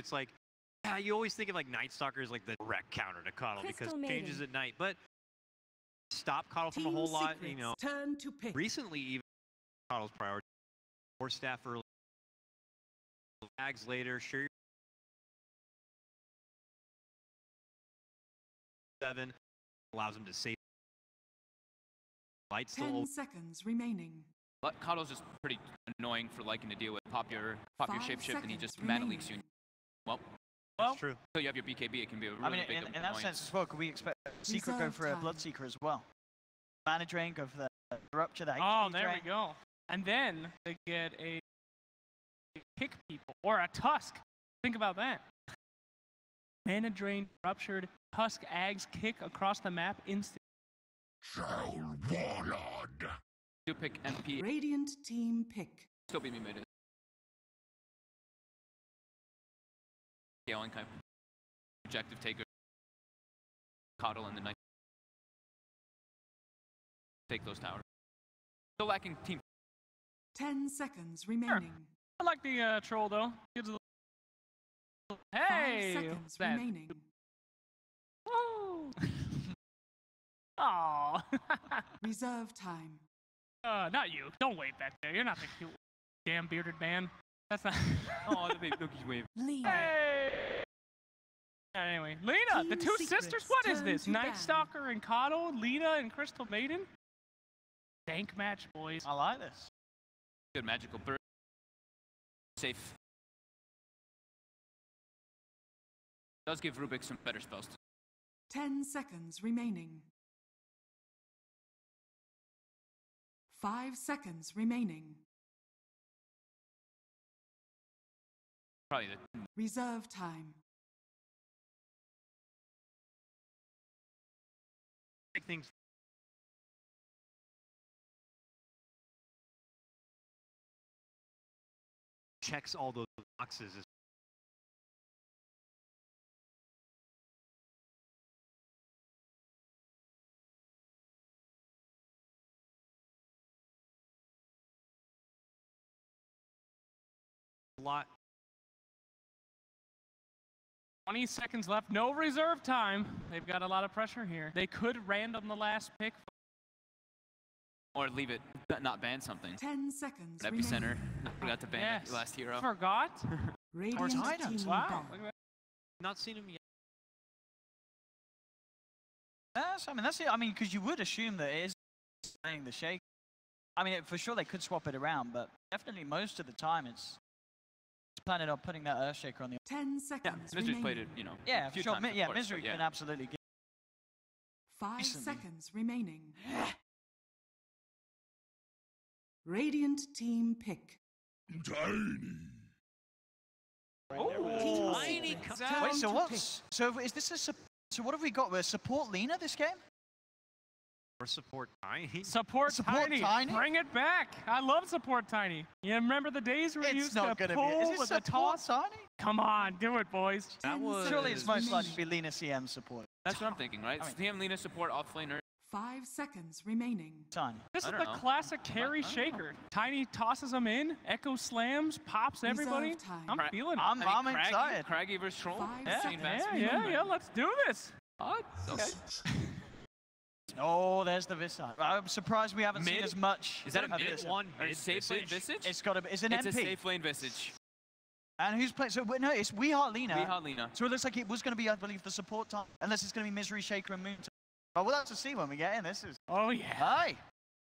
it's like, yeah, you always think of like Night Stalker as like the direct counter to Coddle because it changes at night. But stop Coddle from a whole lot, you know. Turn to pick. Recently, even Coddle's priority. More staff early. Bags later. Sure. 7 allows him to save. Light still 10 seconds remaining. But Coddle's just pretty annoying for liking to deal with. Pop your shapeshift and he just mana leaks you. Well, that's true. So you have your BKB, it can be a really big in that sense as well, could we expect Secret go for a Bloodseeker as well? Mana drain, go for the Rupture, the Oh, HP there drain. we go. And then they get a kick people, or a Tusk. Think about that. Mana drain, Ruptured, Tusk, Ags, kick across the map instantly. Warlord. Do pick MP. Radiant team pick. Still beat me mid. Scaling kind of objective taker. Coddle in the night. Take those towers. Still lacking team. 10 seconds remaining. I like the troll though. Gives a little... Hey! 5 seconds remaining. Woo! Aww. Reserve time. Not you. Don't wave back there. You're not the cute damn bearded man. That's not... Oh, the big cookies wave. Hey! Anyway, Lena, the two sisters? What is this? Night Stalker and Coddle, Lena and Crystal Maiden? Dank match, boys. I like this. Good magical bird. Safe. Does give Rubik some better spells. 10 seconds remaining. 5 seconds remaining. Probably the... Reserve time. Big things. Checks all those boxes. A lot. 20 seconds left. No reserve time. They've got a lot of pressure here. They could random the last pick. Or leave it, not ban something. 10 seconds Epicenter. I forgot to ban the last hero. Forgot? Radiant team wow. back. Not seen him yet. That's it. I mean, because you would assume that it is playing the shake. I mean, for sure they could swap it around, but definitely most of the time it's planning on putting that Earthshaker on the... 10 seconds Misery's played it, you know, yeah, a few sure. times, Yeah, course, Misery can absolutely get... 5 recently. seconds remaining. Radiant team pick. Tiny. Oh, Tiny. Wait, so what's... So is this a... So what have we got? We're support Lena this game? Or support Tiny. Support Tiny. Bring it back. I love support Tiny. You remember the days where you used to pull with the toss? Tiny? Come on, do it, boys. That was... Surely it's most likely to be Lena CM support. That's what I'm thinking, right? CM Lena support Offlane. 5 seconds remaining. Tiny. This is the classic carry shaker. Tiny tosses them in, Echo slams, pops everybody. I'm feeling it. I'm excited. Craggy versus Troll. 5 seconds Yeah, let's do this. Okay. Oh, there's the Visage. I'm surprised we haven't seen as much. Is that a of mid this. one? Safe lane Visage? It's got to be. It's an It's MP. a safe lane Visage. And who's playing? So no, it's We Heart Lena. We Heart Lena. So it looks like it was going to be, I believe, the support time. Unless it's going to be Misery, Shaker, and Moon. But we'll have to see when we get in. This is... Oh, yeah. Hi.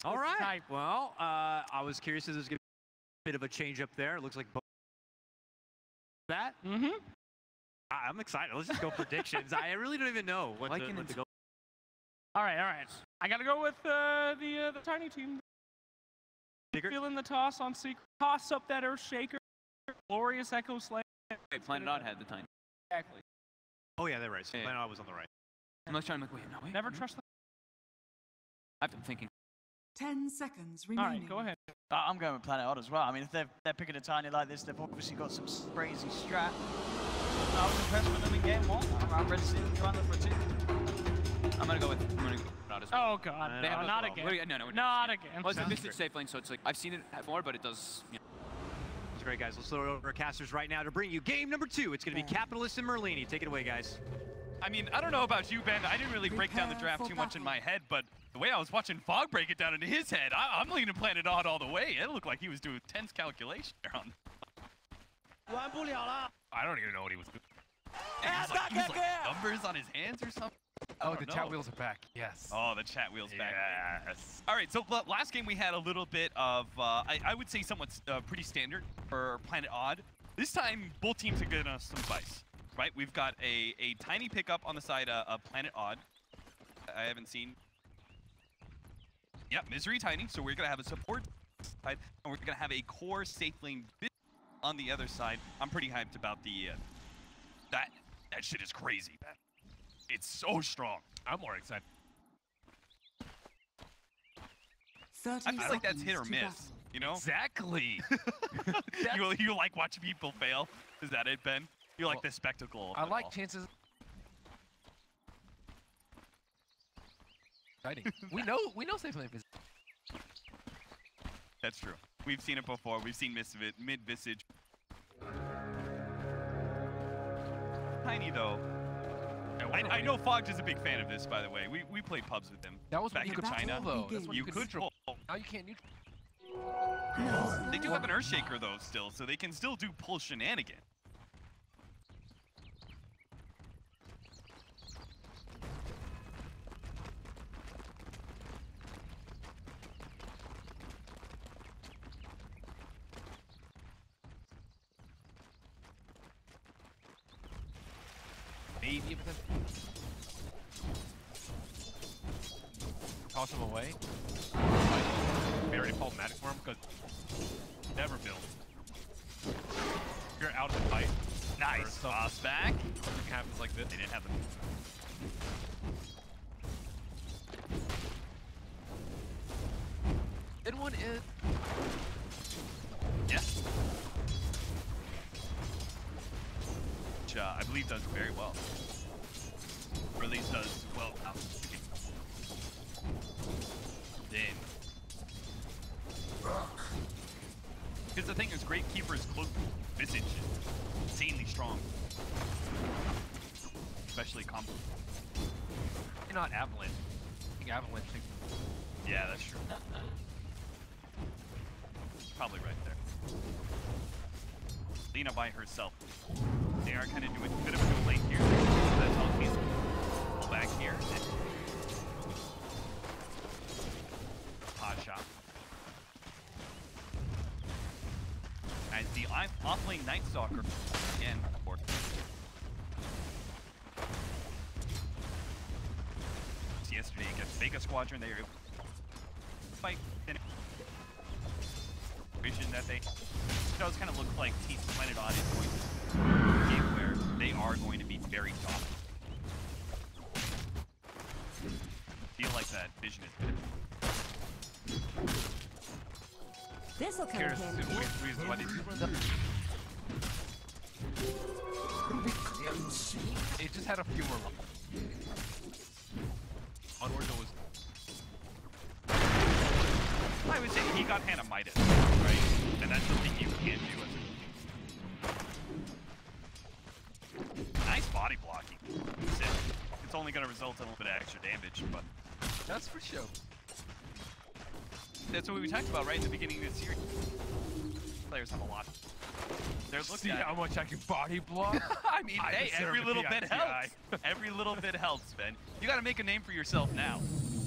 All right. Well, I was curious if there's going to be a bit of a change up there. It looks like both. That? Mm-hmm. I'm excited. Let's just go predictions. I really don't even know what to go. All right. I got to go with the Tiny team. Feeling the toss on Secret. Toss up that Earth Shaker. Glorious Echo Slam. Wait, Planet Odd had the Tiny. Exactly. Oh, yeah, they're right. So Planet Odd was on the right. I'm not trying to wait. Never trust them. I've been thinking. 10 seconds All remaining. right, go ahead. I'm going with Planet Odd as well. I mean, if they're picking a Tiny like this, they've obviously got some crazy strat. I was impressed with them in game 1. I'm ready to see them try for 2. I'm going to go with Odd as well. Oh, God. They have not again. No, not again. Well, it's a Visage safe lane, so it's like, I've seen it before, but it does, you know. All right, guys, let's throw it over to casters right now to bring you game number 2. It's going to be Capitalist and Merlini. Take it away, guys. I mean, I don't know about you, Ben. I didn't really break down the draft too much in my head, but the way I was watching Fog break it down into his head, I'm leaning Planet Odd all the way. It looked like he was doing tense calculation there on. I don't even know what he was doing. He was like numbers on his hands or something. Oh, the chat wheels are back. Yes. Oh, the chat wheels back. Yes. All right, so last game we had a little bit of, I would say somewhat pretty standard for Planet Odd. This time, both teams have given us some spice, right? We've got a tiny pickup on the side of Planet Odd. I haven't seen. Yep, Misery Tiny, so we're going to have a support side, and we're going to have a core safe lane on the other side. I'm pretty hyped about the, that shit is crazy, man. It's so strong. I'm more excited. I feel like that's hit or miss, you know? Exactly. you like watching people fail? Is that it, Ben? You like the spectacle? I like chances. Exciting. we know safe lane is. That's true. We've seen it before. We've seen mid-visage. Tiny though. I know Fogg is a big fan of this, by the way. We played pubs with him. That was back in China. Though. That's what you could neutral. Now you can't neutral. They do have an Earthshaker though still, so they can still do pull shenanigans. Maybe but toss him away. Very problematic for him because never build. You're out of the fight. Nice. Toss back. Something happens like this. They didn't have them. Good one is. Yeah. Which I believe does very well. Or at least does well. Then. Because the thing is, Great Keeper's cloak visage is insanely strong. Especially combo. You're not Avalanche. I think Avalanche thinks. Yeah, that's true. Probably right there. Lina by herself. They are kind of doing a bit of a late here. That's all he's pull back here. Hot shot. As the Offlane Night Stalker again. Yesterday against Vega Squadron, they were able to fight. Vision that they does kind of look like Team Planet Odd is going to be a game where they are going to be very dominant. Feel like that vision is good. This'll come in handy. Reason why they it just had a few more levels. Onward was. I would say he got Hanamitis, right? And that's the thing you can't do as a nice body blocking. It's only going to result in a little bit of extra damage, but That's for sure. That's what we talked about right in the beginning of the series. Players have a lot. They're looking See at how much I can body block? I mean, hey, every little bit helps. Every little bit helps, Ben. You got to make a name for yourself now,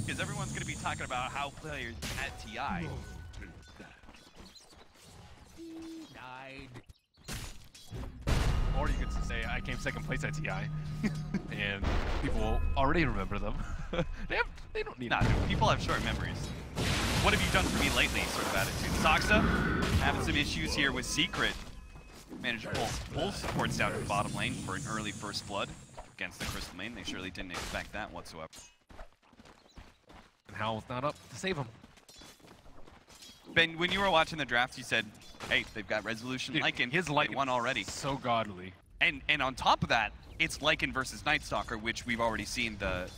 because everyone's going to be talking about how players at TI. Or you could say I came second place at TI, and people will already remember them. they don't need. Nah, dude, people have short memories. What have you done for me lately? Sort of attitude. Saxa having some issues here with Secret. Managed to pull supports down to the bottom lane for an early first blood against the Crystal Main. They surely didn't expect that whatsoever. And Howell's not up to save him. Ben, when you were watching the draft, you said, hey, they've got Resolution Lycan. His Lycan won already. So godly. And on top of that, it's Lycan versus Night Stalker, which we've already seen the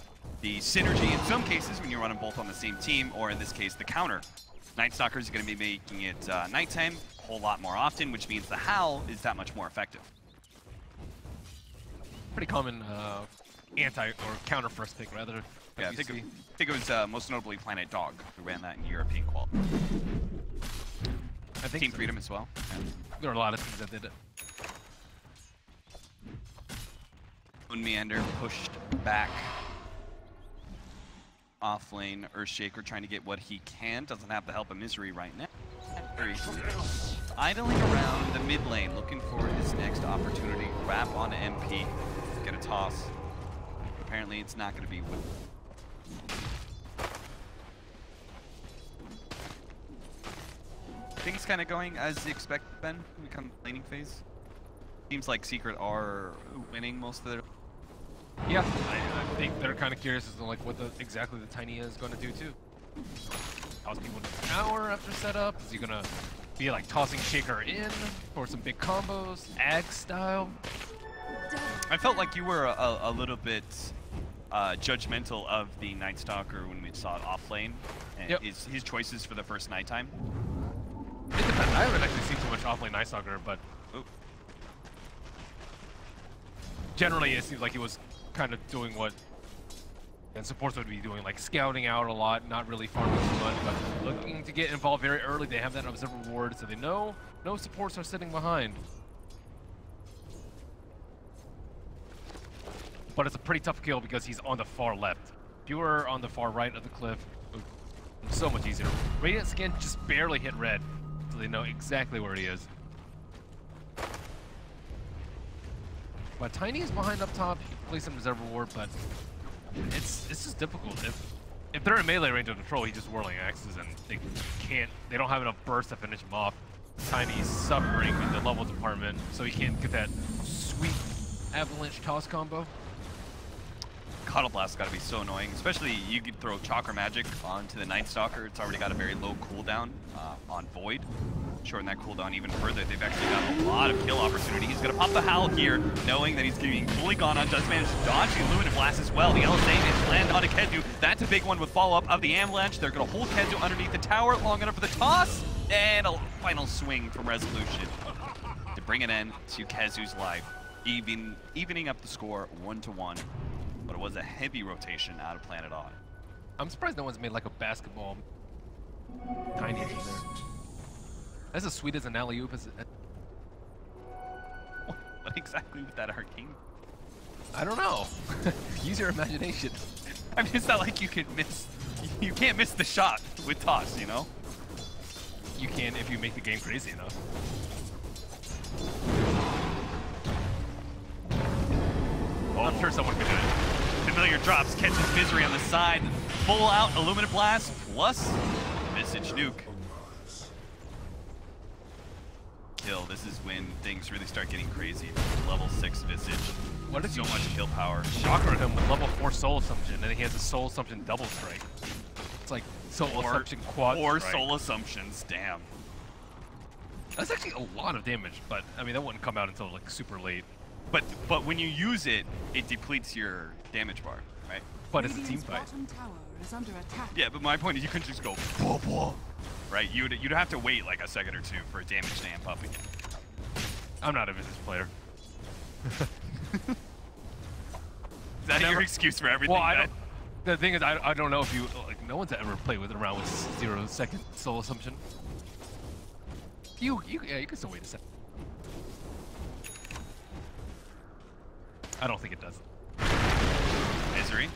synergy in some cases when you're running both on the same team, or in this case, the counter Night Stalker is going to be making it nighttime a whole lot more often, which means the Howl is that much more effective. Pretty common anti or counter first pick rather. Yeah, I think it was most notably Planet Dog who ran that in European qual. I think Team Freedom as well. Yeah. There are a lot of teams that did it. Meander pushed back. Offlane, Earthshaker trying to get what he can. Doesn't have the help of Misery right now. Idling around the mid lane, looking for his next opportunity. Wrap on MP. Get a toss. Apparently it's not going to be with. Things kind of going as expected, Ben, when we come to the laning phase. Seems like Secret are winning most of their. Yeah, I think they're kind of curious as to like what exactly the Tiny is going to do too. Toss people into the tower after setup. Is he going to be like tossing Shaker in for some big combos, Ag style? I felt like you were a little bit judgmental of the Night Stalker when we saw it Offlane and his choices for the first nighttime. It depends. I haven't actually seen too much Offlane Night Stalker, but generally it seems like he was kind of doing what and supports would be doing, like scouting out a lot, not really farming too much, but looking to get involved very early. They have that observer ward, so they know no supports are sitting behind. But it's a pretty tough kill because he's on the far left. If you were on the far right of the cliff, it would be so much easier. Radiant Skin just barely hit red, so they know exactly where he is. But Tiny is behind up top. He can place an observer ward, but it's just difficult. If they're in melee range of the troll, he's just whirling axes, and they don't have enough burst to finish him off. Tiny's suffering in the level department, so he can't get that sweet avalanche toss combo. Cuddle Blast got to be so annoying, especially you could throw Chakra Magic onto the Night Stalker. It's already got a very low cooldown on Void. Shorten that cooldown even further. They've actually got a lot of kill opportunity. He's going to pop the Howl here, knowing that he's getting fully gone on. Does manage to dodge the Luminous Blast as well. The LSA is land onto KheZu. That's a big one with follow-up of the Avalanche. They're going to hold KheZu underneath the tower long enough for the toss. And a final swing from Resolution to bring an end to KheZu's life, evening up the score 1-1. But it was a heavy rotation out of Planet Odd. I'm surprised no one's made like a basketball Tiny in there. That's as sweet as an alley-oop as it. What exactly with that arcane? I don't know. Use your imagination. I mean, it's not like you can miss. You can't miss the shot with toss, you know? You can if you make the game crazy enough. I'm sure someone could do it. Familiar drops, catches Misery on the side. Full out Illuminate Blast plus Visage Nuke. Kill. This is when things really start getting crazy. Level 6 Visage. What is so much kill power? Shocker him with level 4 Soul Assumption, and then he has a Soul Assumption double strike. It's like Soul Assumption quad or strike. Soul Assumptions, damn. That's actually a lot of damage, but I mean that wouldn't come out until like super late. But when you use it, it depletes your damage bar, right? But it's a team fight. Tower is under attack. Yeah, but my point is you couldn't just go blah, blah, right? You'd have to wait like a second or two for damage to amp up again. I'm not a Visage player. Is that your excuse for everything? Well, the thing is, I don't know if you like. No one's ever played with it around with 0-second Soul Assumption. Yeah, you can still wait a second. I don't think it does. Misery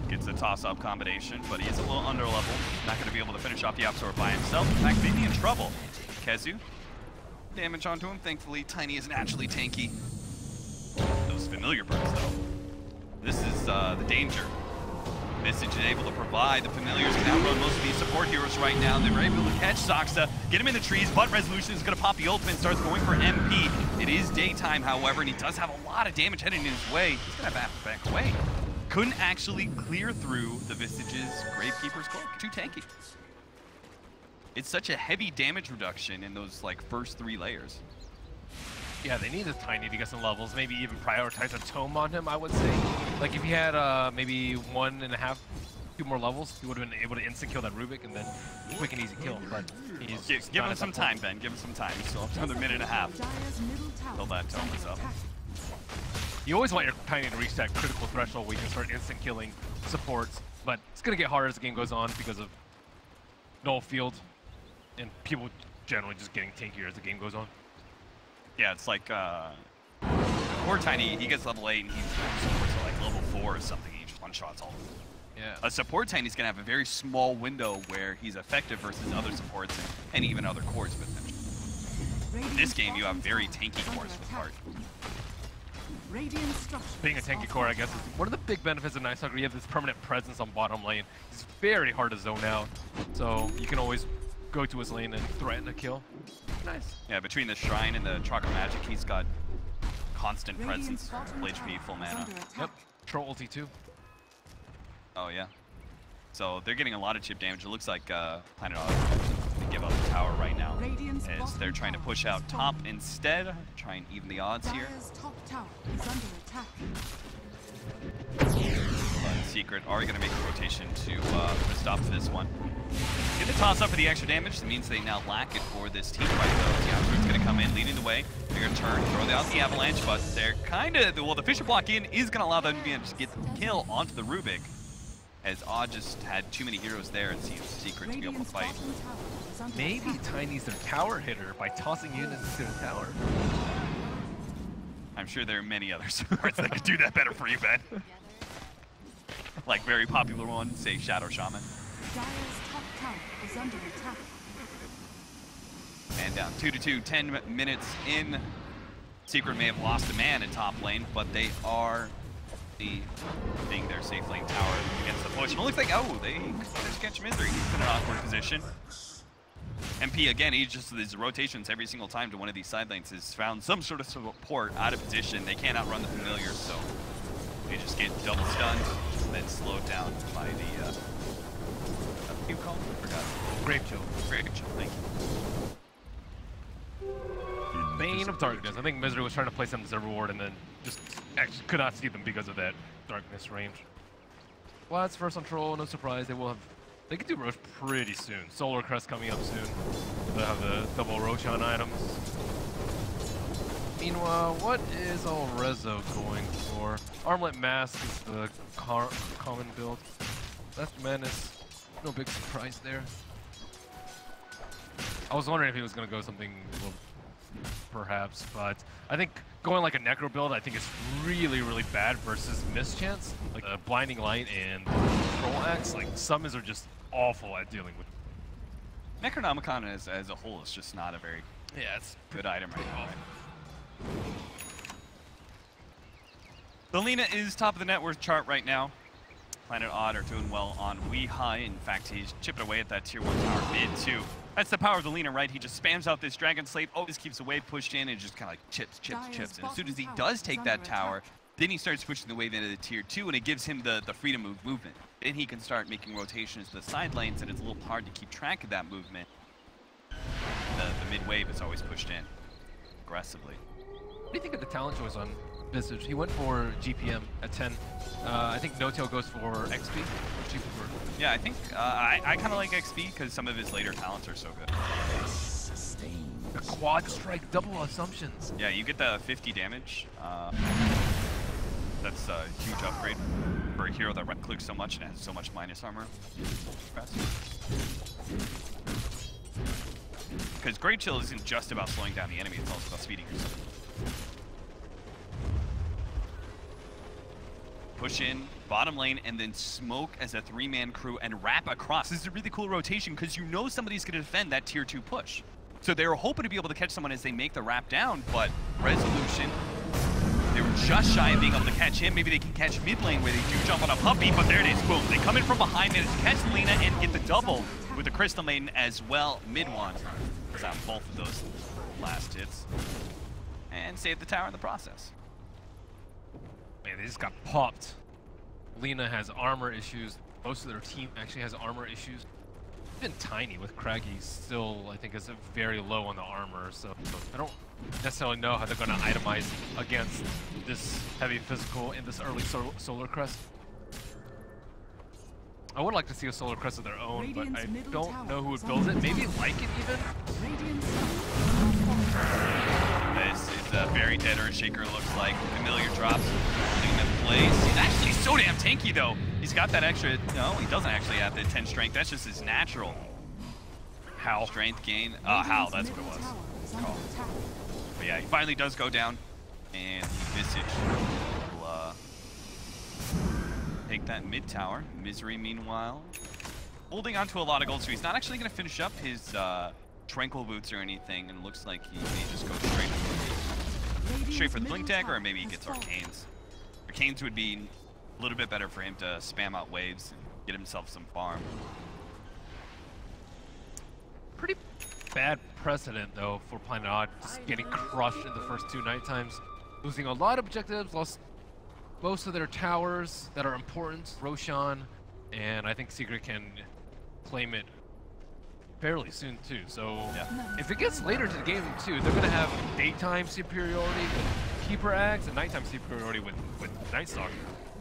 gets the toss-up combination, but he is a little under-level. Not going to be able to finish off the YapzOr by himself. In fact, maybe in trouble. KheZu, damage onto him. Thankfully, Tiny is naturally tanky. Those familiar birds, though. This is the danger. Visage is able to provide. The familiars can outrun most of these support heroes right now. They were able to catch Saksa, get him in the trees, but Resolution is going to pop the ultimate and starts going for MP. It is daytime, however, and he does have a lot of damage heading in his way. He's going to have to back away. Couldn't actually clear through the Visage's Gravekeeper's Cloak. Too tanky. It's such a heavy damage reduction in those like first 3 layers. Yeah, they need a Tiny to get some levels. Maybe even prioritize a tome on him, I would say. Like if he had maybe 1.5 2 more levels, he would have been able to instant kill that Rubik and then quick and easy kill. But he's give him some time, Ben. Give him some time. He's still another minute and a half. Till that tone is up. You always want your Tiny to reach that critical threshold where you can start instant killing supports, but it's going to get harder as the game goes on because of null field and people generally just getting tankier as the game goes on. Yeah, it's like poor Tiny, he gets level 8 and he's supports at like level 4 or something, he just one-shots all of them. Yeah. A support Tiny's going to have a very small window where he's effective versus other supports and even other cores potentially. In this game, you have very tanky cores with Heart. Being a tanky core, I guess, is one of the big benefits of Nai Zheng. You have this permanent presence on bottom lane. It's very hard to zone out, so you can always go to his lane and threaten a kill. Nice. Yeah, between the Shrine and the Chakra Magic, he's got constant presence, full HP, full mana. Yep, Troll ulti too. Oh yeah. So they're getting a lot of chip damage. It looks like Planet Odd to give up the tower right now, as they're trying to push out top instead, try and even the odds here. Top tower is under attack. But Secret are going to make a rotation to put a stop to this one. Get the toss up for the extra damage. That means they now lack it for this team fight though. YapzOr's going to come in, leading the way. They're going to turn, throw out the avalanche, but they're kind of, well, the Fisher block in is going to allow them to be able to get the kill onto the Rubik, as Odd just had too many heroes there and seems Secret to be able to fight. Maybe Tiny's their tower hitter by tossing units into the tower. I'm sure there are many other supports that could do that better for you, Ben. Like very popular ones, say Shadow Shaman. Dire's top tower is under attack. And down 2-2, 10 minutes in. Secret may have lost a man in top lane, but they are being their safe lane tower against the push. And it looks like, oh, they just catch Misery. He's in an awkward position. MP, again, he just, his rotations every single time to one of these side lanes has found some sort of support out of position. They can't outrun the familiar, so they just get double stunned and then slowed down by the, you call it? I forgot. Grape Chill. Grape Chill, thank you. Bane of Darkness. I think Misery was trying to place them as a reward and then just actually could not see them because of that darkness range. Vlad's first on Troll, no surprise. They could do Roche pretty soon. Solar Crest coming up soon. They'll have the double Roshan items. Meanwhile, what is Alrezo going for? Armlet Mask is the common build. That's Menace. No big surprise there. I was wondering if he was going to go something a little perhaps, but I think going like a Necro build, I think is really, really bad versus Mischance. Like Blinding Light and Troll Axe, like summons are just awful at dealing with. Necronomicon as a whole is just not a very it's good item right now. The Lina is top of the net worth chart right now. Planet Odd are doing well on Weehai. In fact, he's chipping away at that tier 1 tower mid too. That's the power of the Lina, right? He just spams out this Dragon Slave, always keeps away, pushed in, and just kind of like chips. And as soon as he does take that tower, then he starts pushing the wave into the tier 2, and it gives him the freedom of movement. Then he can start making rotations to the side lanes, and it's a little hard to keep track of that movement. The mid wave is always pushed in aggressively. What do you think of the talent choice on Visage? He went for GPM at 10. I think No-Tail goes for XP. What do you prefer? Yeah, I think I kind of like XP because some of his later talents are so good. The quad strike, double assumptions. Yeah, you get the 50 damage. That's a huge upgrade for a hero that right-clicks so much and has so much minus armor. Because Great Chill isn't just about slowing down the enemy, it's also about speeding yourself. Push in, bottom lane, and then smoke as a 3-man crew and wrap across. This is a really cool rotation because you know somebody's going to defend that tier 2 push. So they were hoping to be able to catch someone as they make the wrap down, but Resolution, they were just shy of being able to catch him. Maybe they can catch mid lane where they do jump on a Puppey, but there it is, boom. They come in from behind and catch Lina and get the double with the Crystal Maiden as well, mid one. On both of those last hits. And save the tower in the process. Man, they just got popped. Lina has armor issues. Most of their team actually has armor issues. Even Tiny with Craggy still, I think, is very low on the armor. So I don't necessarily know how they're going to itemize against this heavy physical in this early Solar Crest. I would like to see a Solar Crest of their own, but I Radiant's don't middle know who would tower build is it. Maybe like it even? Radiant's This is a very dead Earthshaker, looks like. Familiar drops, holding him in place. He's actually so damn tanky, though. He's got that extra... No, he doesn't actually have the 10 strength. That's just his natural. How? Strength gain. How, that's what it was. Call. But yeah, he finally does go down. And Visage will take that mid tower. Misery, meanwhile, holding on to a lot of gold, so he's not actually going to finish up his Tranquil Boots or anything, and it looks like he may just go straight for the Blink Dagger, or maybe he gets Arcanes. Arcanes would be a little bit better for him to spam out waves and get himself some farm. Pretty bad precedent, though, for Planet Odd, just getting crushed in the first 2 night times. Losing a lot of objectives, lost most of their towers that are important. Roshan, and I think Secret can claim it fairly soon, too. So if it gets later to the game, too, they're going to have daytime superiority with Keeper Ags and nighttime superiority with Night Stalker.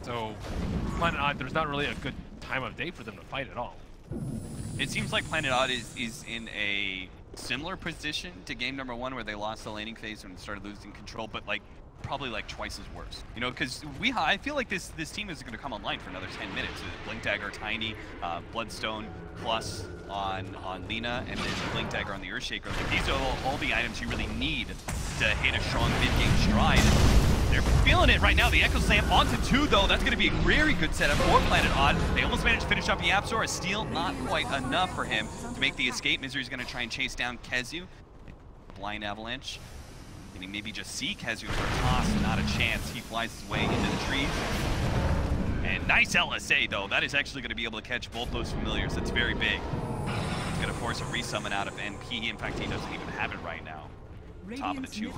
So Planet Odd, there's not really a good time of day for them to fight at all. It seems like Planet Odd is in a similar position to game number 1, where they lost the laning phase and started losing control, but like probably like twice as worse. You know, because I feel like this team is going to come online for another 10 minutes. Blink Dagger, Tiny, Bloodstone plus on Lina, and then Blink Dagger on the Earthshaker. Like, these are all the items you really need to hit a strong mid-game stride. They're feeling it right now. The Echo Slam onto 2, though. That's going to be a very good setup for Planet Odd. They almost managed to finish up YapzOr. A steal, not quite enough for him to make the escape. Misery's going to try and chase down KheZu. Blind Avalanche. Can he maybe just see KheZu for a toss? Not a chance. He flies his way into the trees. And nice LSA, though. That is actually going to be able to catch both those familiars. That's very big. It's going to force a resummon out of NP. In fact, he doesn't even have it right now. Top of the 2.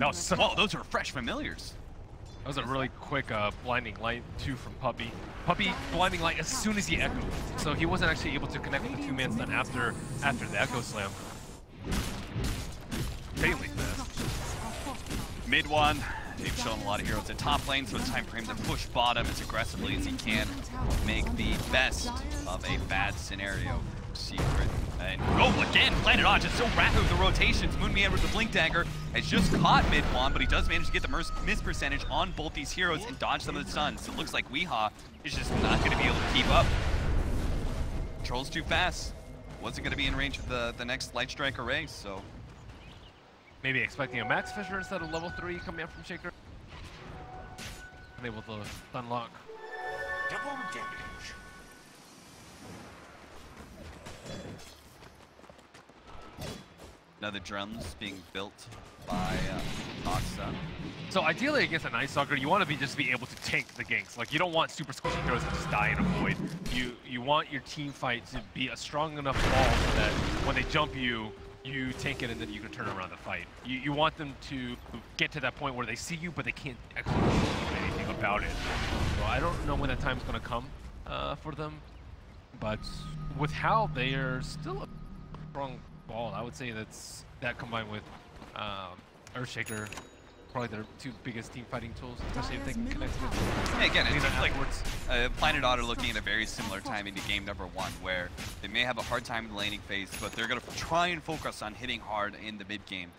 No, whoa, those are fresh familiars. That was a really quick Blinding Light 2 from Puppey. Puppey Blinding Light as soon as he echoed. So he wasn't actually able to connect with the 2-man stun after the Echo Slam. Insanely fast. Mid 1, they've shown a lot of heroes at top lane, so it's time for him to push bottom as aggressively as he can. Make the best of a bad scenario. Secret. And again, Planet Odd just so rapid with the rotations. Moonman with the Blink Dagger has just caught mid 1, but he does manage to get the miss percentage on both these heroes and dodge some of the stuns. So it looks like Weehaw is just not going to be able to keep up. Controls too fast. Wasn't going to be in range of the next Light Strike array, so... Maybe expecting a Max Fisher instead of level 3 coming up from Shaker. Unable to unlock. Double damage. Now the drums being built by Noxa. So ideally against a Night Stalker, you want to just be able to tank the ganks. Like, you don't want super squishy throws to just die in a void. You want your team fight to be a strong enough ball so that when they jump you tank it and then you can turn around the fight. You want them to get to that point where they see you, but they can't actually do anything about it. So I don't know when that time's going to come for them, but with how they are still a strong ball, I would say that combined with Earthshaker, probably their 2 biggest team fighting tools, especially if they can connect with. Yeah, again, it seems like Planet Odd are looking at a very similar time into game number 1, where they may have a hard time in the laning phase, but they're going to try and focus on hitting hard in the mid game.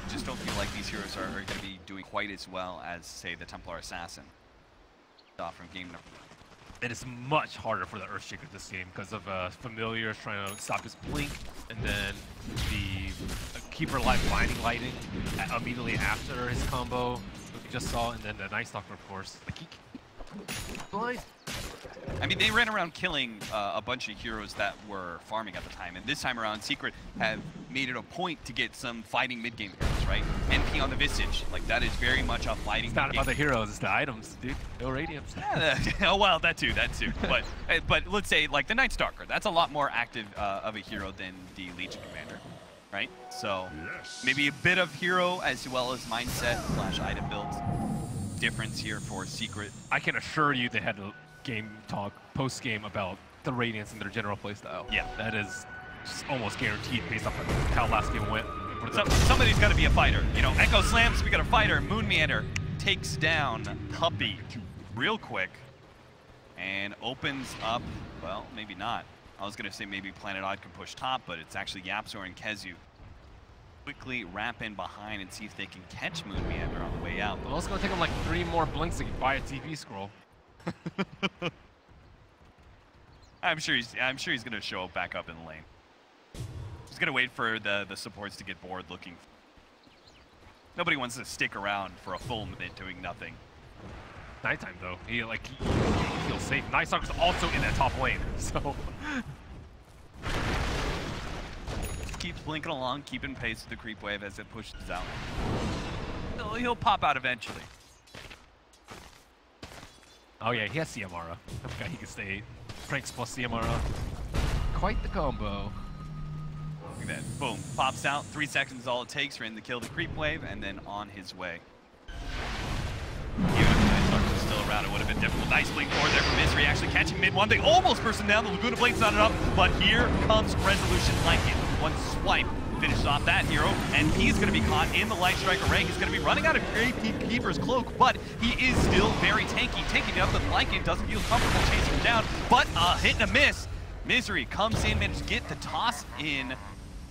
Just don't feel like these heroes are going to be doing quite as well as, say, the Templar Assassin. Off from game number 1. It is much harder for the Earthshaker this game because of Familiars trying to stop his blink, and then the Keeper Blinding Lighting immediately after his combo, which we just saw, and then the Night Stalker, of course. Like, he blind. I mean, they ran around killing a bunch of heroes that were farming at the time, and this time around, Secret have made it a point to get some fighting mid-game heroes, right? NP on the Visage, like, that is very much a fighting It's not about the heroes, it's the items, dude. No radiums. Yeah, oh, well, that too. But let's say, like, the Night Stalker, that's a lot more active of a hero than the Legion Commander, right? So, maybe a bit of hero as well as mindset / item build difference here for Secret. I can assure you they had a game talk post-game about the Radiance and their general playstyle. Yeah. That is just almost guaranteed based off of how last game went. Somebody's got to be a fighter. You know, Echo Slams, we got a fighter. Moon Meander takes down Puppey real quick. And opens up, well, maybe not. I was going to say maybe Planet Odd can push top, but it's actually YapzOr and KheZu. Quickly wrap in behind and see if they can catch Moon Meander on the way out. Well, it's going to take him like 3 more blinks to buy a TP scroll. I'm sure he's going to show back up in the lane. He's going to wait for the supports to get bored looking. Nobody wants to stick around for a full minute doing nothing. Nighttime though, he feels safe. Nai Zheng's also in that top lane, so. Keeps blinking along, keeping pace with the creep wave as it pushes out. He'll pop out eventually. Oh yeah, he has CMRA. Okay, he can stay Pranks plus CMRA. Quite the combo. Look at that. Boom. Pops out. 3 seconds is all it takes for him to kill the creep wave, and then on his way. Even if the Nai Zheng was still around, it would have been difficult. Nice blink forward there from Misery, actually catching mid one. They almost burst him down. The Laguna Blade's not enough, but here comes Resolution Lycan. One swipe finishes off that hero, and he's going to be caught in the Light Strike array. He's going to be running out of AP Keeper's cloak, but he is still very tanky. Taking it up with Lycan doesn't feel comfortable chasing him down, but a hit and a miss. Misery comes in, managed to get the toss in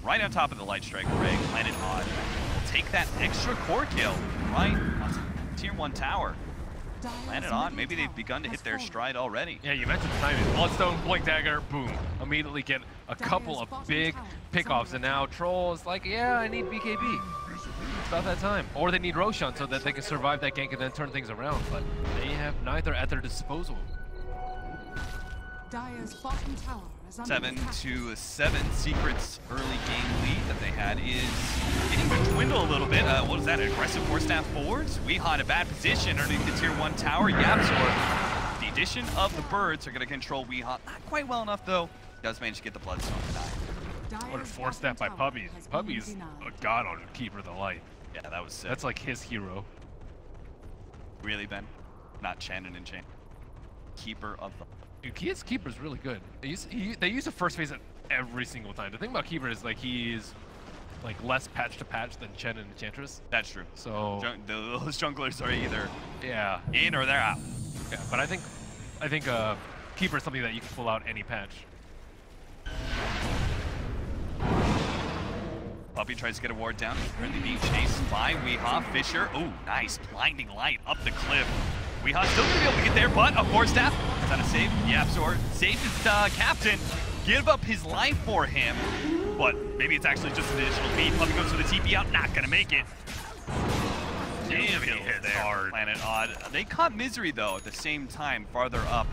right on top of the Light Strike array. Planet Odd will take that extra core kill right on Tier 1 tower. Planet Odd, maybe they've begun to hit their stride already. Yeah, you mentioned the timing. Bloodstone, Blink Dagger, boom. Immediately get a couple of big pickoffs, and now Troll is like, yeah, I need BKB. It's about that time. Or they need Roshan so that they can survive that gank and then turn things around, but they have neither at their disposal. Dire's bottom tower is under 7-7. Secret's early game lead that they had is getting to dwindle a little bit. What is that? Aggressive 4-staff forwards? Weehaw in a bad position underneath the Tier 1 tower. YapzOr. The addition of the birds are going to control Weehaw. Not quite well enough, though. Does manage to get the Bloodstone tonight. What a 4-staff by Puppey. Puppey's a god on Keeper of the Light. Yeah, that was sick. That's like his hero. Really, Ben? Not Shannon and Chain. Keeper of the... Dude, his Keeper's really good. They use the first phase every single time. The thing about Keeper is like he's like less patch to patch than Chen and Enchantress. That's true. So those junglers are either in or they're out. Yeah, but I think Keeper is something that you can pull out any patch. Puppey tries to get a ward down. Currently being chased by Weehaw. Fisher. Oh, nice. Blinding light up the cliff. Weehaw still going to be able to get there, but a 4-staff. Is that a save? YapzOr saves his captain. Give up his life for him. But maybe it's actually just an additional feed. Puppey goes for the TP out. Not going to make it. Damn, he hit there. Hard. Planet Odd. They caught Misery, though, at the same time, farther up.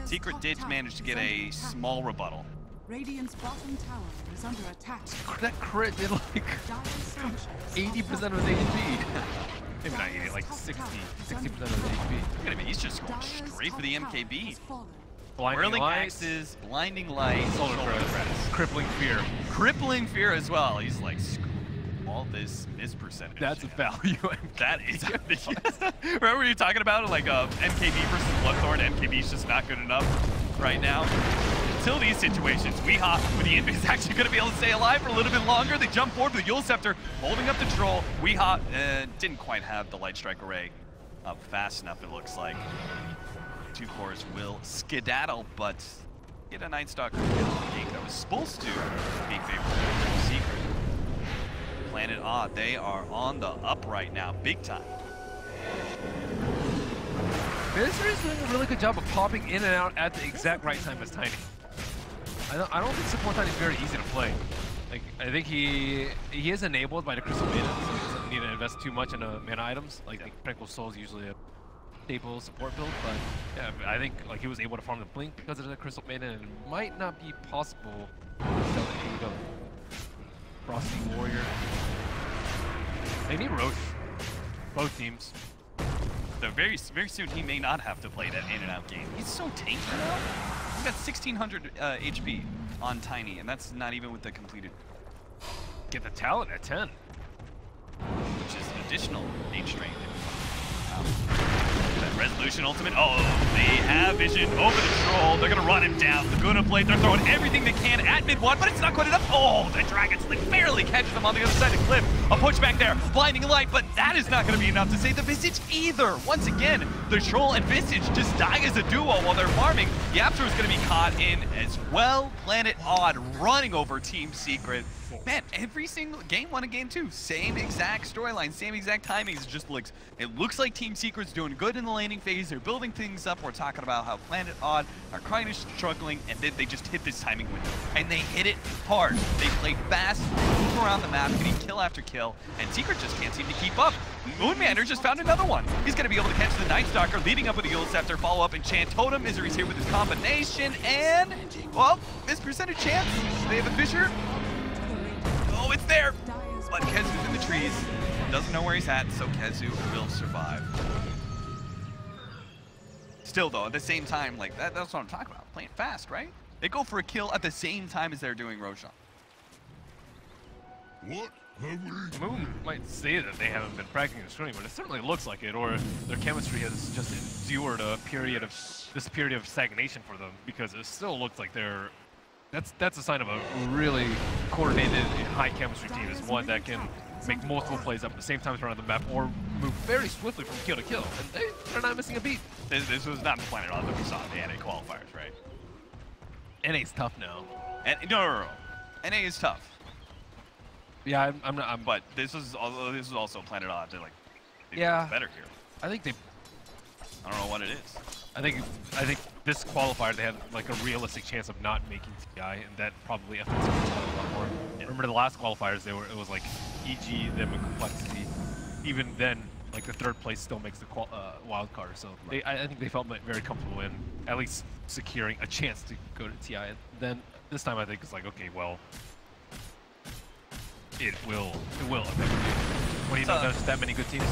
Secret did manage to get a small rebuttal. Radiant's bottom tower is under attack. That crit did like 80% of his HP. Maybe not 80, like 60% of his HP. Look at him, he's just going straight for the MKB. Blinding light, axes, blinding light, solar press, crippling fear. Crippling fear as well. He's like, all this miss percentage. That's a value. That is. Remember you talking about it, like MKB versus Bloodthorn? MKB's just not good enough right now. Until these situations, Weehaw with the Invis is actually going to be able to stay alive for a little bit longer. They jump forward with the Yule Scepter, holding up the Troll. Weehaw didn't quite have the Light Strike array up fast enough, it looks like. 2 cores will skedaddle, but get a Night Stalker gank that was supposed to be favorable for Secret. Planet Odd, they are on the up right now, big time. Misery's doing a really good job of popping in and out at the exact right time as Tiny. I don't think support Tiny is very easy to play. Like I think he is enabled by the Crystal Maiden, so he doesn't need to invest too much into mana items. Like Tranquil Soul is usually a staple support build, but yeah, I think like he was able to farm the Blink because of the Crystal Maiden, and it might not be possible without the aid of Frosty Warrior. They need Roche, both teams. So very soon he may not have to play that in and out game. He's so tanky now. He's got 1600 HP on Tiny, and that's not even with the completed. Get the talent at 10. Which is an additional 8 strength. That Resolution ultimate. Oh, they have vision over the Troll. They're going to run him down. Laguna Blade, they're throwing everything they can at mid one, but it's not quite enough. Oh, the Dragon Sling barely catches them on the other side of the cliff. A push back there, blinding light, but that is not going to be enough to save the Visage either. Once again, the Troll and Visage just die as a duo while they're farming. YapzOr is going to be caught in as well. Planet Odd running over Team Secret. Man, every single game 1 and game 2, same exact storyline, same exact timings. It looks like Team Secret's doing good in the laning phase. They're building things up. We're talking about how Planet Odd are kind of struggling, and then they just hit this timing window. And they hit it hard. They play fast, move around the map, getting kill after kill, and Secret just can't seem to keep up. Moonmanor just found another one. He's going to be able to catch the Night Stalker, leading up with the Eulscepter, follow up, and Chant Totem. Misery's here with his combination, and, well, this percentage chance. They have a Fissure. Oh, it's there! But KheZu's in the trees. Doesn't know where he's at, so KheZu will survive. Still, though, at the same time, like, that's what I'm talking about. Playing fast, right? They go for a kill at the same time as they're doing Roshan. What have we? Moon might say that they haven't been practicing the stream, but it certainly looks like it, or their chemistry has just endured a period of stagnation for them, because it still looks like they're... That's a sign of a really coordinated and high chemistry team. Is one that can make multiple plays up at the same time around the map, or move very swiftly from kill to kill, and they're not missing a beat. This was not the Planet Odd that we saw in the NA qualifiers, right? NA's tough now. No. NA is tough. Yeah, But this is also Planet Odd. They're like, yeah, better here. I think they. I don't know what it is. I think this qualifier they had like a realistic chance of not making TI, and that probably affects them a lot more. Yeah. Remember the last qualifiers, it was like EG, them, and complexity. Even then, like the 3rd place still makes the wild card. So I think they felt very comfortable in at least securing a chance to go to TI. And then this time I think it's like, okay, well, it will affect you when you don't have that many good teams.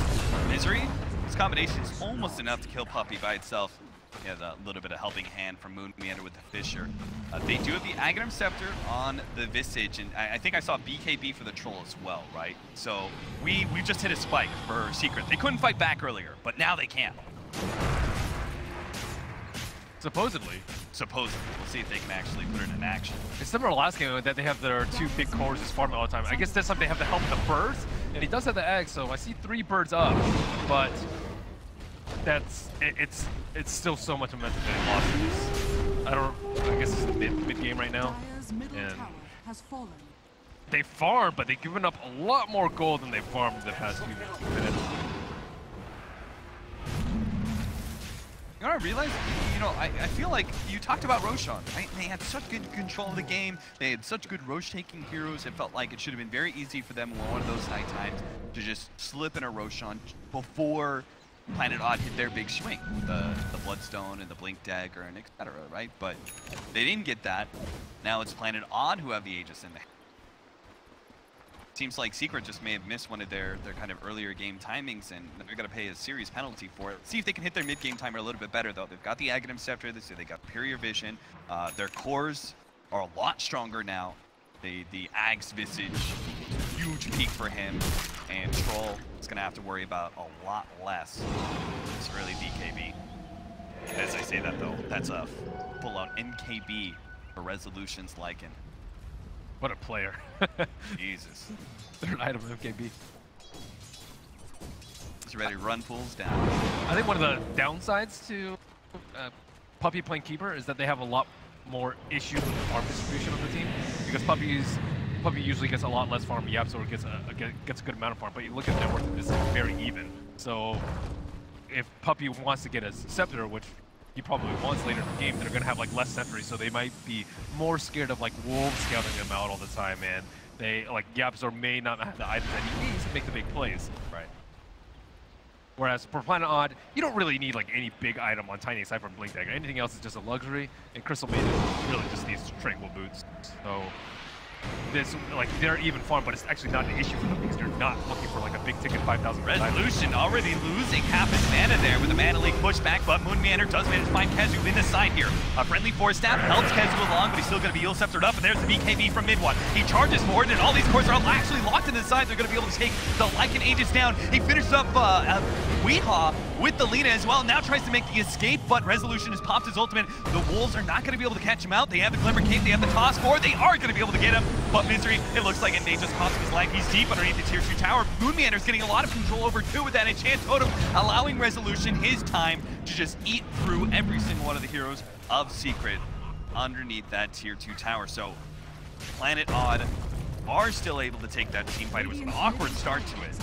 Misery. This combination is almost enough to kill Puppey by itself. He has a little bit of helping hand from Moonmanor with the Fissure. They do have the Aghanim Scepter on the Visage, and I think I saw BKB for the Troll as well, right? So we just hit a spike for Secret. They couldn't fight back earlier, but now they can. Supposedly. We'll see if they can actually put it in action. It's similar to last game that they have their 2 big cores just farming all the time. I guess this time they have the help of the birds, and he does have the egg, so I see 3 birds up, but it's still so much momentum that they lost this. I guess it's the mid game right now. And they farm, but they've given up a lot more gold than they've farmed the past few minutes. You know what I realized? You know, I feel like you talked about Roshan, right? They had such good control of the game. They had such good Rosh-taking heroes. It felt like it should have been very easy for them on one of those night times to just slip in a Roshan before Planet Odd hit their big swing. The Bloodstone and the Blink Dagger and etc., right? But they didn't get that. Now it's Planet Odd who have the Aegis in there. Seems like Secret just may have missed one of their kind of earlier game timings, and they're going to pay a serious penalty for it. See if they can hit their mid-game timer a little bit better, though. They've got the Aghanim Scepter. They got Superior Vision. Their cores are a lot stronger now. The Ag's Visage, huge peak for him, and Troll is going to have to worry about a lot less this early BKB. As I say that, though, that's a full-on NKB for Resolution's Lycan. What a player. Jesus. 3rd item of MKB. He's ready to run pools down. I think one of the downsides to Puppey playing Keeper is that they have a lot more issues with the farm distribution of the team, because Puppey usually gets a lot less farm. YapzOr gets a good amount of farm, but you look at their work, it's very even. So if Puppey wants to get a Scepter, which he probably wants later in the game, they're going to have like less sentries, so they might be more scared of like Wolves scouting them out all the time, and they like YapzOr may not have the items that he needs to make the big plays. Right. Whereas for Planet Odd, you don't really need like any big item on Tiny aside from Blink Dagger. Anything else is just a luxury, and Crystal Maiden really just needs Tranquil Boots. So this, like, they're even farm, but it's actually not an issue for them because they're not looking for like a big ticket 5,000. Resolution already losing half his mana there with the Mana Leak pushback, but Moonmanor does manage to find KheZu in the side here. A friendly Force Staff helps KheZu along, but he's still going to be Eulsceptered up, and there's the BKB from mid one. He charges forward, and all these cores are actually locked in the side. They're going to be able to take the Lycan Aegis down. He finishes up Weehaw, with the Lina as well. Now tries to make the escape, but Resolution has popped his ultimate. The Wolves are not going to be able to catch him out. They have the Glimmer Cape, they have the Toss 4. They are going to be able to get him, but Misery, it looks like it may just cost him his life. He's deep underneath the tier 2 tower. Moonmeander's getting a lot of control over 2 with that enchant totem, allowing Resolution his time to just eat through every single one of the heroes of Secret underneath that tier 2 tower. So Planet Odd are still able to take that team fight. It was an awkward start to it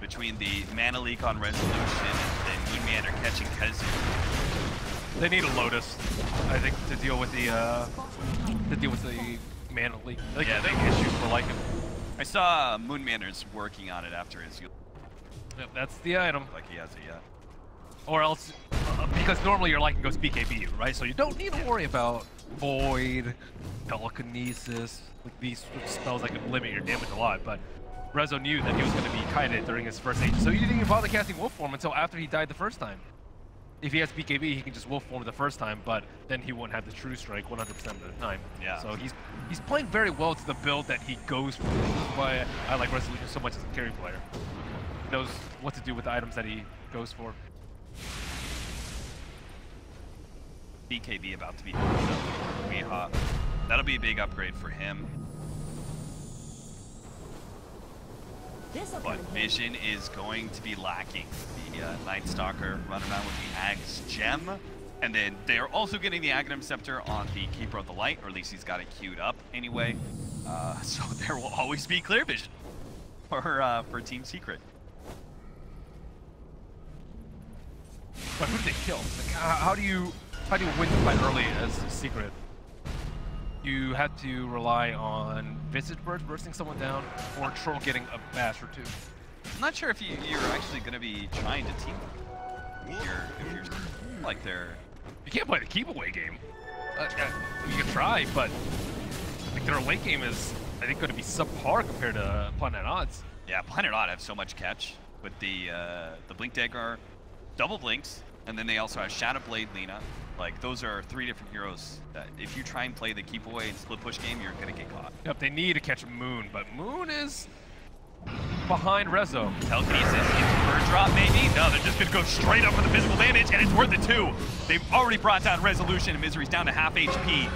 between the mana leak on Resolution and then Moonmeander catching KheZu. They need a Lotus, I think, to deal with the mana leak. Like, yeah, they issue for like him. I saw Moonmeander's working on it after his. Yep, that's the item. Like he has it yet. Or else, because normally your Lycan goes BKB, right? So you don't need to worry about Void, Telekinesis, like these spells that can limit your damage a lot. But Rezo knew that he was going to be kited during his first age, so he didn't even bother casting Wolf Form until after he died the first time. If he has BKB, he can just Wolf Form the first time, but then he won't have the True Strike 100% of the time. Yeah. So he's playing very well to the build that he goes for. That's why I like Resolution so much as a carry player. He knows what to do with the items that he goes for. BKB about to be hot. That'll be a big upgrade for him. But vision is going to be lacking. The Night Stalker running around with the Ag's Gem. And then they're also getting the Aghanim Scepter on the Keeper of the Light, or at least he's got it queued up anyway. So there will always be clear vision for Team Secret. But who did they kill? Like, how do you win the fight early as Secret? You had to rely on Visage Birds bursting someone down, or Troll getting a bash or 2. I'm not sure if you're actually going to be trying to team if you're like they're... You can't play the keep away game. You can try, but like their late game is, I think, going to be subpar compared to Planet Odds. Yeah, Planet Odd have so much catch with the Blink Dagger, double blinks, and then they also have Shadow Blade Lina. Like, those are 3 different heroes that if you try and play the keep away and split push game, you're going to get caught. Yep, they need to catch Moon, but Moon is behind Rezo. Telekinesis, bird drop maybe? No, they're just going to go straight up for the physical damage, and it's worth it too. They've already brought down Resolution, and Misery's down to half HP.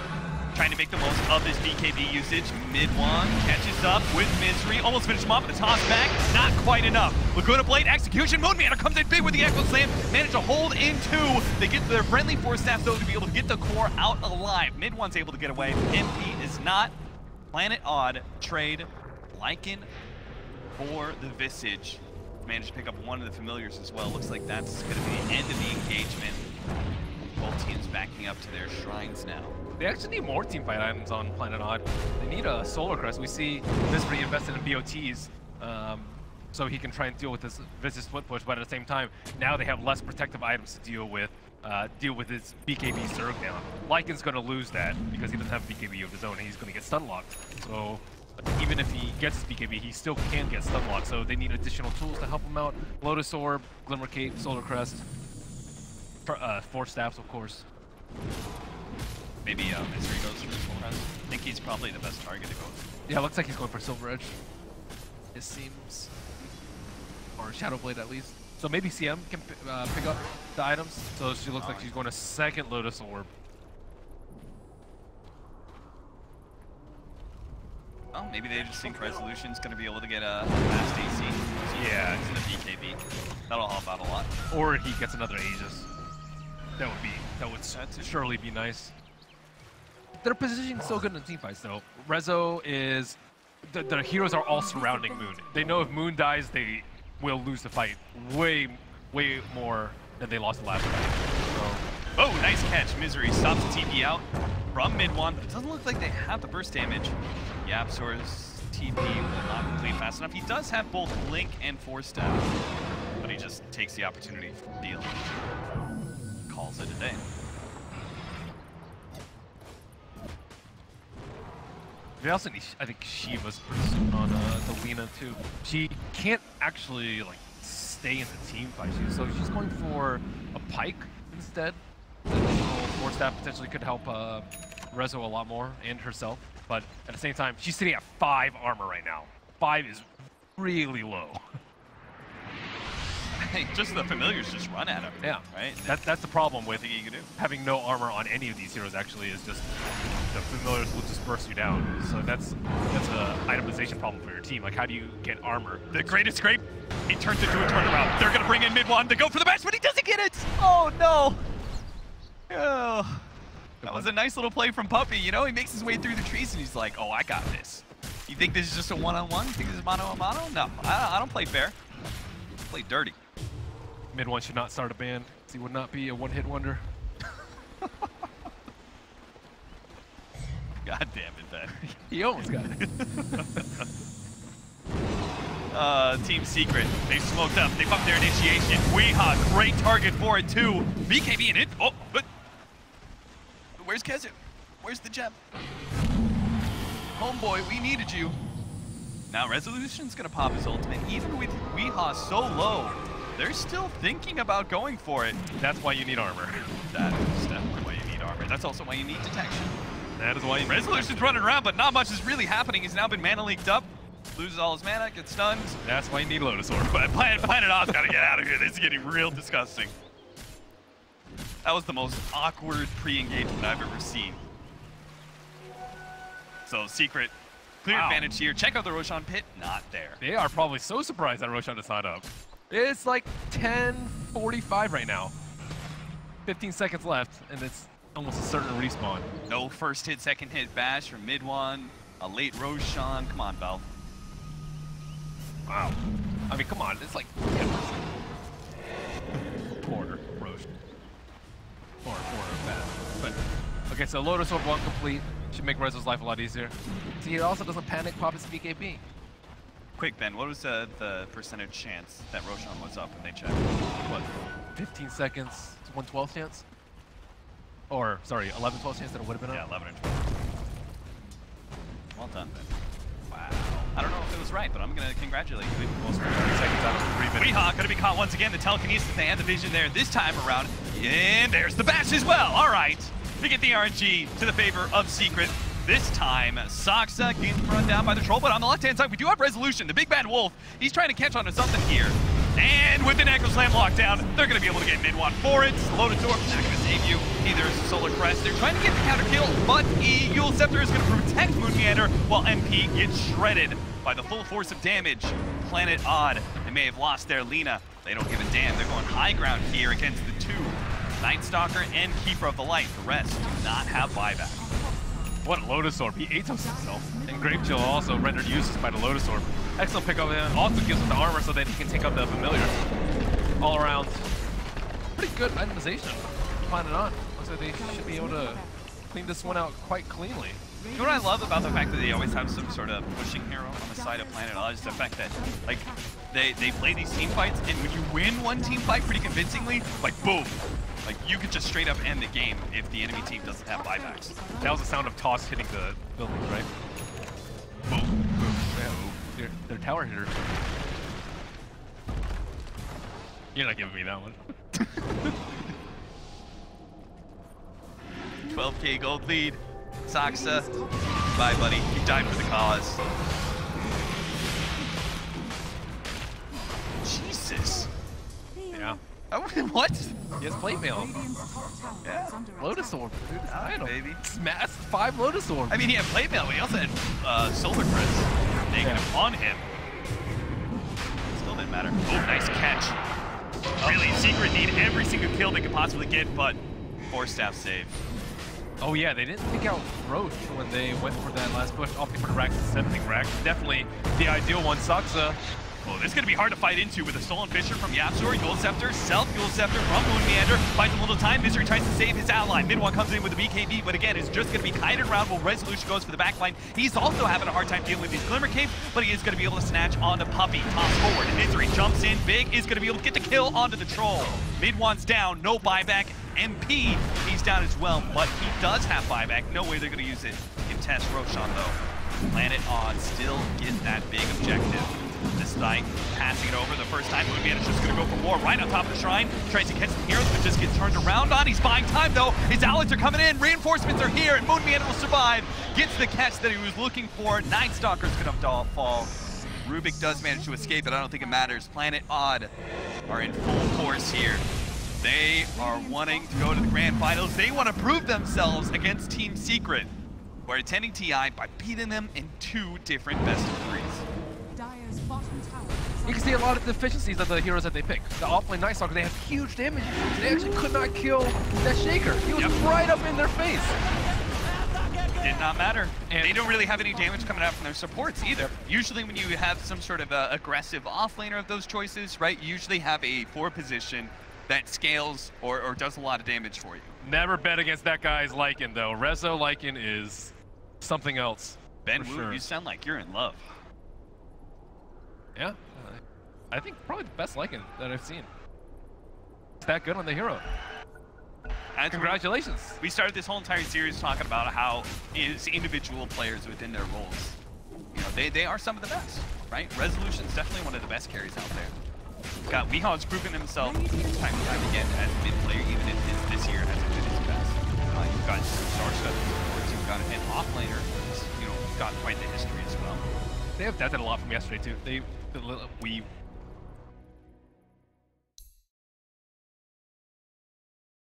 Trying to make the most of this BKB usage. Mid-one catches up with Misery. Almost finished him off with the toss back. Not quite enough. Laguna Blade execution. Moonmeander comes in big with the Echo Slam. Manage to hold in 2. They get their friendly Force Staff though to be able to get the core out alive. Mid-one's able to get away. MP is not. Planet Odd trade Lycan for the Visage. Managed to pick up one of the familiars as well. Looks like that's going to be the end of the engagement. Both teams backing up to their shrines now. They actually need more teamfight items on Planet Odd. They need a Solar Crest. We see Misery invested in BOTs, so he can try and deal with this Visage split push, but at the same time, now they have less protective items to deal with his BKB Zerg down. Lycan's going to lose that because he doesn't have BKB of his own, and he's going to get stun locked. So even if he gets his BKB, he still can get stun locked, so they need additional tools to help him out. Lotus Orb, Glimmer Cape, Solar Crest, Force Staffs, of course. Maybe Misery goes for the full rest. I think he's probably the best target to go with. Yeah, it looks like he's going for Silver Edge. It seems. Or Shadow Blade at least. So maybe CM can pick up the items. So she looks like she's going to second Lotus Orb. Well, maybe they just think Resolution's going to be able to get a fast AC. Yeah. It's in the BKB. That'll help out a lot. Or he gets another Aegis. That would surely be nice. Their positioning's so good in the teamfights though. Rezo is, the heroes are all surrounding Moon. They know if Moon dies, they will lose the fight way more than they lost the last fight. So. Oh, nice catch. Misery stops the TP out from mid-one, but it doesn't look like they have the burst damage. YapzOr's TP will not complete fast enough. He does have both Blink and Force Staff, but he just takes the opportunity for the deal. Calls it a day. They also need, I think, Shiva's pretty soon on the Lina too. She can't actually like stay in the team fight, so she's going for a Pike instead. The additional Force Staff potentially could help Rezo a lot more and herself, but at the same time, she's sitting at 5 armor right now. 5 is really low. like, just the familiars just run at him. Yeah. Right? That's the problem with Nothing you can do. having no armor on any of these heroes. Actually, is just the familiars will just burst you down. So that's a itemization problem for your team. Like, how do you get armor? The greatest scrape, he turns into a turnaround. They're gonna bring in mid one to go for the match, but he doesn't get it! Oh no! Oh. That was a nice little play from Puppey. You know, he makes his way through the trees and he's like, oh, I got this. You think this is just a one-on-one? You think this is mano-a-mano? No, I don't play fair. I play dirty. Mid one should not start a ban. He would not be a one-hit wonder. God damn it, Ben. He almost got it. Team Secret, they smoked up, they bumped their initiation. Weeha, great target for it too. BKB in it. Oh, but where's KheZu? Where's the gem? Homeboy, we needed you. Now Resolution's gonna pop his ultimate. Even with Weeha so low, they're still thinking about going for it. That's why you need armor. That is definitely why you need armor. That's also why you need detection. That is why you Resolution's running around, but not much is really happening. He's now been mana leaked up. Loses all his mana, gets stunned. That's why you need Lotus Orb. But Planet Oz gotta get out of here. This is getting real disgusting. That was the most awkward pre-engagement I've ever seen. So Secret, clear advantage here. Check out the Roshan pit, not there. They are probably so surprised that Roshan is not up. It's like 10:45 right now. 15 seconds left, and it's almost a certain respawn. No first hit, second hit bash from mid one. A late Roshan. Come on, Val. Wow. I mean, come on. It's like 10%. Quarter Roshan. Quarter bad. But okay, so Lotus Orb 1 complete. Should make Rezo's life a lot easier. See, he also doesn't panic pop his BKB. Quick, Ben, what was the percentage chance that Roshan was up when they checked? What, 15 seconds, 1/12 chance? Or, sorry, 11/12 chance that it would have been Yeah, up? 11 and 12. Well done, Ben. Wow. I don't know if it was right, but I'm going to congratulate you. Most 30 seconds out of 3 minutes. Weeha going to be caught once again. The telekinesis, they had the vision there this time around. And there's the bash as well. All right. We get the RNG to the favor of Secret. This time, Saksa gets run down by the troll, but on the left-hand side, we do have Resolution. The big bad wolf, he's trying to catch on to something here. And with an Echo Slam lockdown, they're going to be able to get mid one for it. Lotus Orb not going to save you. Neither is Solar Crest. They're trying to get the counter kill, but Eagle Scepter is going to protect Moon Meander while MP gets shredded by the full force of damage. Planet Odd, they may have lost their Lina. They don't give a damn. They're going high ground here against the two. Night Stalker and Keeper of the Light. The rest do not have buyback. What a Lotus Orb. He ate himself. And Grave Chill also rendered useless by the Lotus Orb. Excellent pick up and also gives him the armor so that he can take out the familiar. All around. Pretty good itemization. Planet On. Looks like they should be able to clean this one out quite cleanly. You know what I love about the fact that they always have some sort of pushing hero on the side of Planet Odd is the fact that, like, they play these team fights, and when you win one team fight pretty convincingly, like, boom. Like, you could just straight up end the game if the enemy team doesn't have buybacks. That was the sound of Toss hitting the buildings, right? Boom. Boom. Yeah, they're tower hitters. You're not giving me that one. 12K gold lead. Saksa. Bye, buddy. You died for the cause. Jesus. Yeah. What? He has plate mail. Yeah. Lotus Orb, dude. Ah, baby. Smashed 5 Lotus Orbs. I mean, he had plate mail, but he also had Solar Crest negative on him. Still didn't matter. Oh, nice catch. Really, Secret need every single kill they could possibly get, but 4-staff save. Oh yeah, they didn't take out Roche when they went for that last push, opting for the Rax instead of Rax. Definitely the ideal one. Saksa. Well, this is going to be hard to fight into with a Stolen Fisher from YapzOr, Yule Scepter, Self-Yule Scepter from Moon Meander. Finds a little time, Misery tries to save his ally. Mid one comes in with the BKB, but again, it's just going to be kited around while Resolution goes for the backline. He's also having a hard time dealing with these Glimmer Capes, but he is going to be able to snatch onto Puppey. Toss forward, Misery jumps in big, is going to be able to get the kill onto the Troll. Mid one's down, no buyback. MP, he's down as well, but he does have buyback. No way they're going to use it to contest Roshan, though. Planet On still get that big objective. This Knight passing it over the first time. Moon Meander's just going to go for war right on top of the shrine. Tries to catch some heroes, but just gets turned around on. He's buying time, though. His allies are coming in. Reinforcements are here, and Moon Meander will survive. Gets the catch that he was looking for. Night Stalker's going to fall. Rubik does manage to escape, but I don't think it matters. Planet Odd are in full force here. They are wanting to go to the grand finals. They want to prove themselves against Team Secret, who are attending TI by beating them in 2 different best-of-3s. Dire's bottom tower. You can see a lot of deficiencies of the heroes that they pick. The offlane Night Stalker, they have huge damage. They actually could not kill that Shaker. He was right up in their face. Did not matter. And they don't really have any damage coming out from their supports either. Usually when you have some sort of aggressive offlaner of those choices, right, you usually have a 4 position that scales or does a lot of damage for you. Never bet against that guy's Lycan, though. Rezo Lycan is something else. Ben Wu, sure. you sound like you're in love. Yeah. I think probably the best Lycan that I've seen. It's that good on the hero. Congratulations. We started this whole entire series talking about how is individual players within their roles. You know, they are some of the best, right? Resolution's definitely one of the best carries out there. Got Weehaw's proven himself time and time again as a mid player, even if this year hasn't been his best. You've got Starstuff, you've got an offlaner who's, you know, got quite the history as well. They have death a lot from yesterday too. We